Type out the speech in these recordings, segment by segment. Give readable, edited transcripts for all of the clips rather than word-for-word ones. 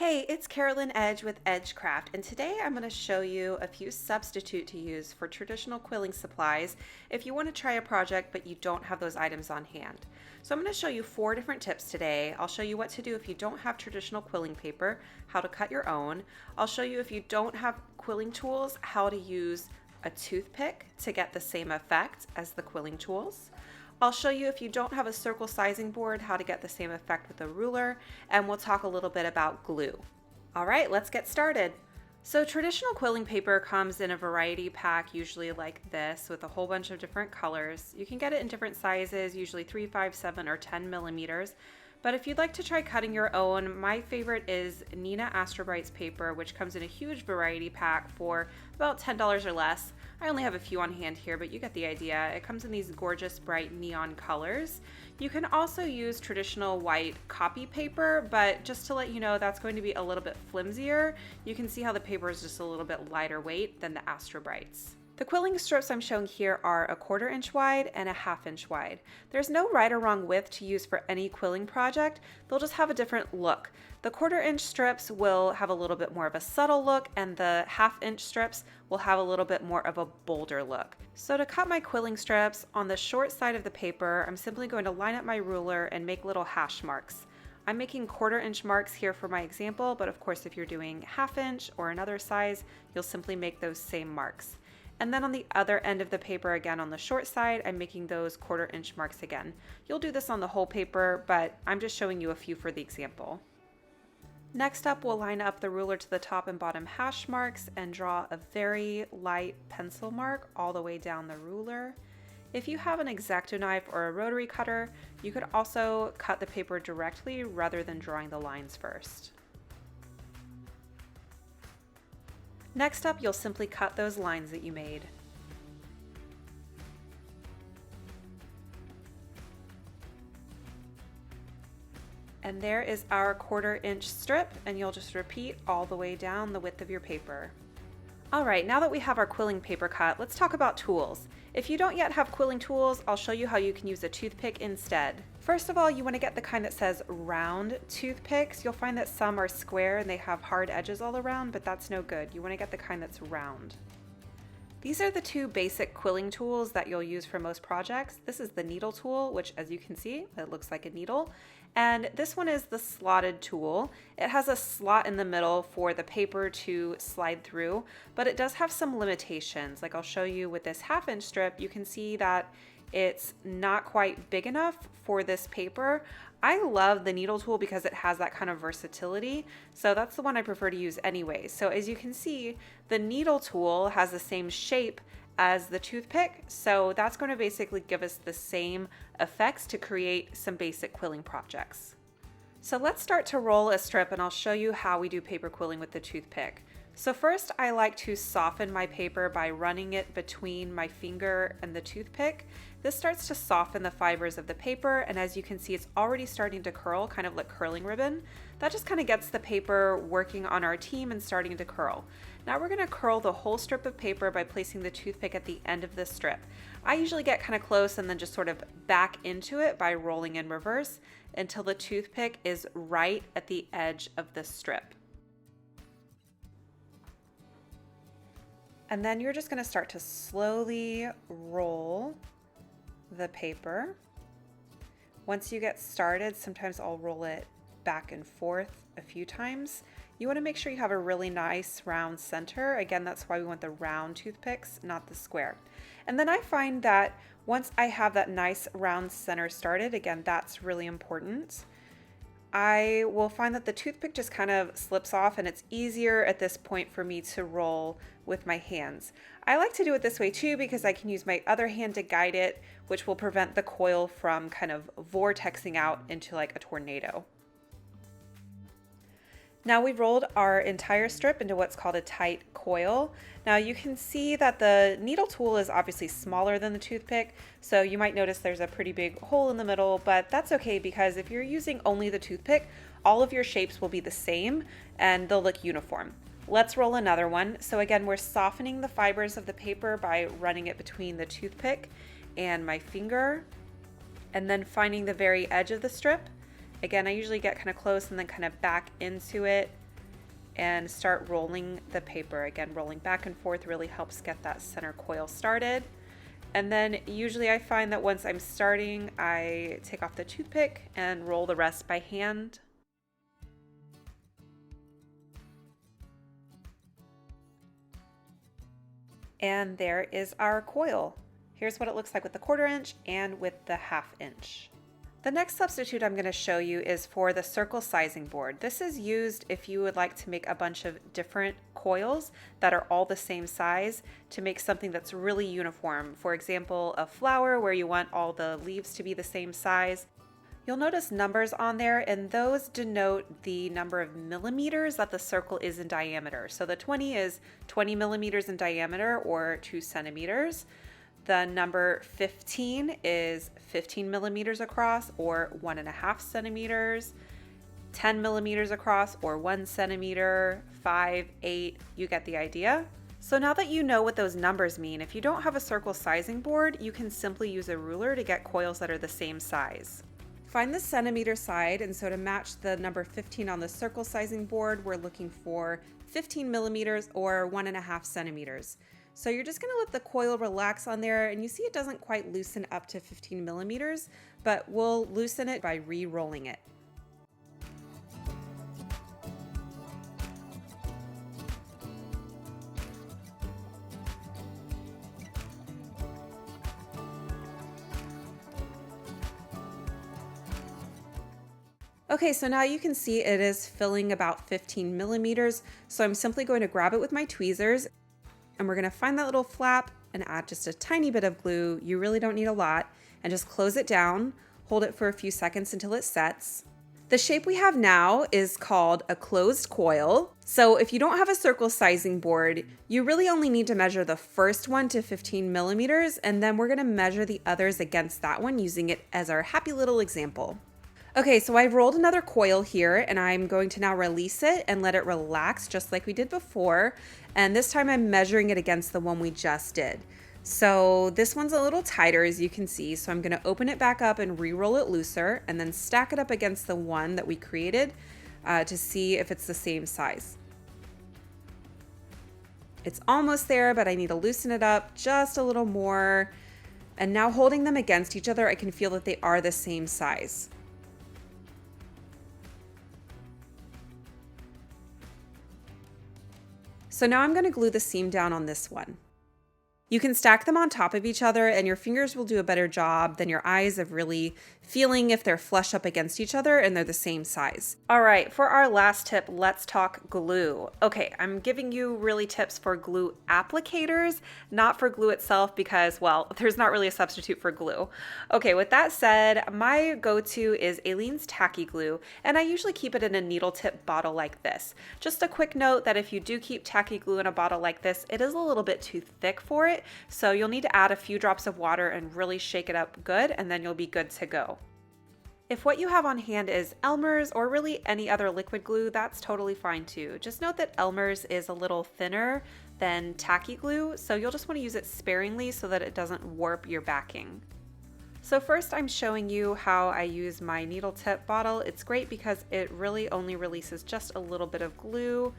Hey, it's Carolyn Edge with Edgecraft, and today I'm going to show you a few substitute to use for traditional quilling supplies if you want to try a project but you don't have those items on hand. So I'm going to show you 4 different tips today. I'll show you what to do if you don't have traditional quilling paper, how to cut your own. I'll show you if you don't have quilling tools, how to use a toothpick to get the same effect as the quilling tools. I'll show you if you don't have a circle sizing board how to get the same effect with a ruler, and we'll talk a little bit about glue. All right, let's get started. So traditional quilling paper comes in a variety pack, usually like this, with a whole bunch of different colors. You can get it in different sizes, usually 3, 5, 7, or 10 millimeters. But if you'd like to try cutting your own, my favorite is Neenah Astrobrights paper, which comes in a huge variety pack for about $10 or less. I only have a few on hand here, but you get the idea. It comes in these gorgeous bright neon colors. You can also use traditional white copy paper, but just to let you know, that's going to be a little bit flimsier. You can see how the paper is just a little bit lighter weight than the Astrobrights. The quilling strips I'm showing here are a 1/4 inch wide and a 1/2 inch wide. There's no right or wrong width to use for any quilling project. They'll just have a different look. The 1/4 inch strips will have a little bit more of a subtle look, and the 1/2 inch strips will have a little bit more of a bolder look. So to cut my quilling strips, on the short side of the paper, I'm simply going to line up my ruler and make little hash marks. I'm making 1/4 inch marks here for my example, but of course if you're doing 1/2 inch or another size, you'll simply make those same marks. And then on the other end of the paper, again on the short side, I'm making those 1/4 inch marks again. You'll do this on the whole paper, but I'm just showing you a few for the example. Next up, we'll line up the ruler to the top and bottom hash marks and draw a very light pencil mark all the way down the ruler. If you have an X-Acto knife or a rotary cutter, you could also cut the paper directly rather than drawing the lines first. Next up, you'll simply cut those lines that you made. And there is our 1/4 inch strip, and you'll just repeat all the way down the width of your paper. All right, now that we have our quilling paper cut, let's talk about tools. If you don't yet have quilling tools, I'll show you how you can use a toothpick instead. First of all, you want to get the kind that says round toothpicks. You'll find that some are square and they have hard edges all around, but that's no good. You want to get the kind that's round. These are the 2 basic quilling tools that you'll use for most projects. This is the needle tool, which as you can see, it looks like a needle. And this one is the slotted tool. It has a slot in the middle for the paper to slide through, but it does have some limitations. Like I'll show you with this 1/2 inch strip, you can see that it's not quite big enough for this paper. I love the needle tool because it has that kind of versatility. So that's the one I prefer to use anyway. So as you can see, the needle tool has the same shape as the toothpick. So that's going to basically give us the same effects to create some basic quilling projects. So let's start to roll a strip and I'll show you how we do paper quilling with the toothpick. So first I like to soften my paper by running it between my finger and the toothpick. This starts to soften the fibers of the paper, and as you can see, it's already starting to curl, kind of like curling ribbon. That just kind of gets the paper working on our team and starting to curl. Now we're going to curl the whole strip of paper by placing the toothpick at the end of the strip. I usually get kind of close and then just sort of back into it by rolling in reverse until the toothpick is right at the edge of the strip. And then you're just going to start to slowly roll the paper. Once you get started, sometimes I'll roll it back and forth a few times. You want to make sure you have a really nice round center. Again, that's why we want the round toothpicks, not the square. And then I find that once I have that nice round center started, again, that's really important, I will find that the toothpick just kind of slips off, and it's easier at this point for me to roll with my hands. I like to do it this way too because I can use my other hand to guide it, which will prevent the coil from kind of vortexing out into like a tornado. Now we've rolled our entire strip into what's called a tight coil. Now you can see that the needle tool is obviously smaller than the toothpick, so you might notice there's a pretty big hole in the middle, but that's okay because if you're using only the toothpick, all of your shapes will be the same and they'll look uniform. Let's roll another one. So again, we're softening the fibers of the paper by running it between the toothpick and my finger, and then finding the very edge of the strip. Again, I usually get kind of close and then kind of back into it and start rolling the paper. Again, rolling back and forth really helps get that center coil started. And then usually I find that once I'm starting, I take off the toothpick and roll the rest by hand. And there is our coil. Here's what it looks like with the 1/4 inch and with the 1/2 inch. The next substitute I'm going to show you is for the circle sizing board. This is used if you would like to make a bunch of different coils that are all the same size to make something that's really uniform. For example, a flower where you want all the leaves to be the same size. You'll notice numbers on there, and those denote the number of millimeters that the circle is in diameter. So the 20 is 20 millimeters in diameter, or 2 centimeters. The number 15 is 15 millimeters across, or 1.5 centimeters. 10 millimeters across, or 1 centimeter. 5, 8, you get the idea. So now that you know what those numbers mean, if you don't have a circle sizing board, you can simply use a ruler to get coils that are the same size. Find the centimeter side, and so to match the number 15 on the circle sizing board, we're looking for 15 millimeters or 1.5 centimeters. So you're just going to let the coil relax on there, and you see it doesn't quite loosen up to 15 millimeters, but we'll loosen it by re-rolling it. Okay, so now you can see it is filling about 15 millimeters. So I'm simply going to grab it with my tweezers, and we're going to find that little flap and add just a tiny bit of glue. You really don't need a lot, and just close it down, hold it for a few seconds until it sets. The shape we have now is called a closed coil. So if you don't have a circle sizing board, you really only need to measure the first one to 15 millimeters, and then we're going to measure the others against that one using it as our happy little example. Okay, so I've rolled another coil here, and I'm going to now release it and let it relax just like we did before. And this time I'm measuring it against the one we just did. So this one's a little tighter, as you can see. So I'm going to open it back up and re-roll it looser, and then stack it up against the one that we created to see if it's the same size. It's almost there, but I need to loosen it up just a little more. And now holding them against each other, I can feel that they are the same size. So now I'm going to glue the seam down on this one. You can stack them on top of each other, and your fingers will do a better job than your eyes of really feeling if they're flush up against each other and they're the same size. All right, for our last tip, let's talk glue. Okay, I'm giving you really tips for glue applicators, not for glue itself, because, well, there's not really a substitute for glue. Okay, with that said, my go-to is Aleene's Tacky Glue, and I usually keep it in a needle tip bottle like this. Just a quick note that if you do keep tacky glue in a bottle like this, it is a little bit too thick for it, so you'll need to add a few drops of water and really shake it up good, and then you'll be good to go. If what you have on hand is Elmer's or really any other liquid glue, that's totally fine too. Just note that Elmer's is a little thinner than tacky glue, so you'll just want to use it sparingly so that it doesn't warp your backing. So first I'm showing you how I use my needle tip bottle. It's great because it really only releases just a little bit of glue.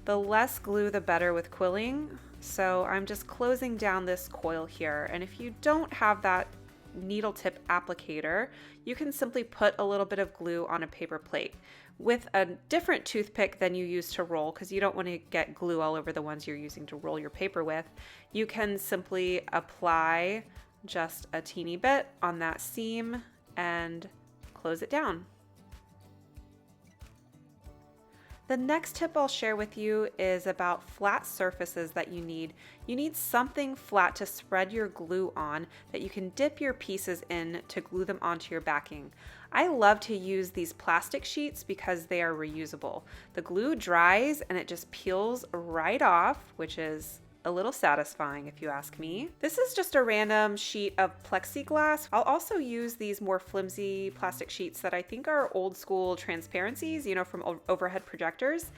The less glue, the better with quilling. So I'm just closing down this coil here, and if you don't have that needle tip applicator, you can simply put a little bit of glue on a paper plate with a different toothpick than you use to roll, because you don't want to get glue all over the ones you're using to roll your paper with. You can simply apply just a teeny bit on that seam and close it down. The next tip I'll share with you is about flat surfaces that you need. You need something flat to spread your glue on that you can dip your pieces in to glue them onto your backing. I love to use these plastic sheets because they are reusable. The glue dries and it just peels right off, which is a little satisfying if you ask me. This is just a random sheet of plexiglass. I'll also use these more flimsy plastic sheets that I think are old school transparencies, you know, from overhead projectors.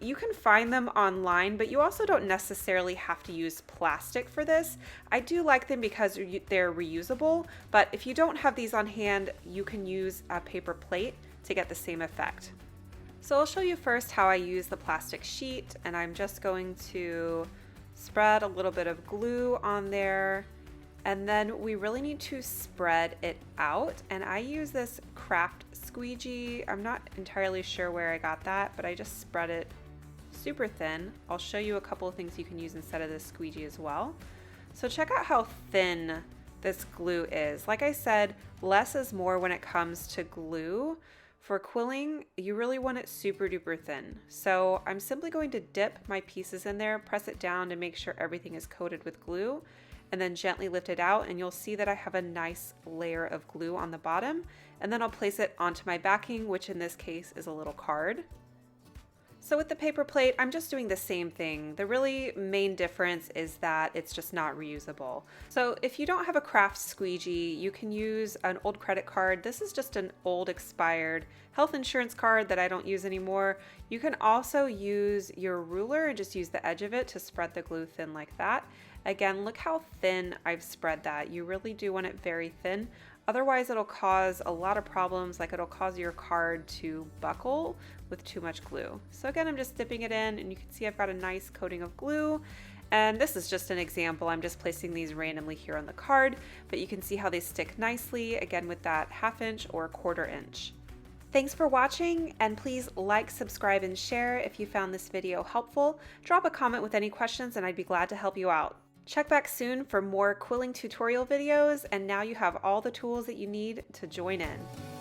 You can find them online, but you also don't necessarily have to use plastic for this. I do like them because they're reusable, but if you don't have these on hand, you can use a paper plate to get the same effect. So I'll show you first how I use the plastic sheet, and I'm just going to spread a little bit of glue on there, and then we really need to spread it out. And I use this craft squeegee. I'm not entirely sure where I got that, but I just spread it super thin. I'll show you a couple of things you can use instead of this squeegee as well. So check out how thin this glue is. Like I said, less is more when it comes to glue. For quilling, you really want it super duper thin. So I'm simply going to dip my pieces in there, press it down to make sure everything is coated with glue, and then gently lift it out, and you'll see that I have a nice layer of glue on the bottom. And then I'll place it onto my backing, which in this case is a little card. So with the paper plate, I'm just doing the same thing. The really main difference is that it's just not reusable. So if you don't have a craft squeegee, you can use an old credit card. This is just an old expired health insurance card that I don't use anymore. You can also use your ruler and just use the edge of it to spread the glue thin like that. Again, look how thin I've spread that. You really do want it very thin. Otherwise, it'll cause a lot of problems, like it'll cause your card to buckle with too much glue. So again, I'm just dipping it in, and you can see I've got a nice coating of glue. And this is just an example. I'm just placing these randomly here on the card, but you can see how they stick nicely, again with that 1/2 inch or 1/4 inch. Thanks for watching, and please like, subscribe, and share if you found this video helpful. Drop a comment with any questions and I'd be glad to help you out. Check back soon for more quilling tutorial videos, and now you have all the tools that you need to join in.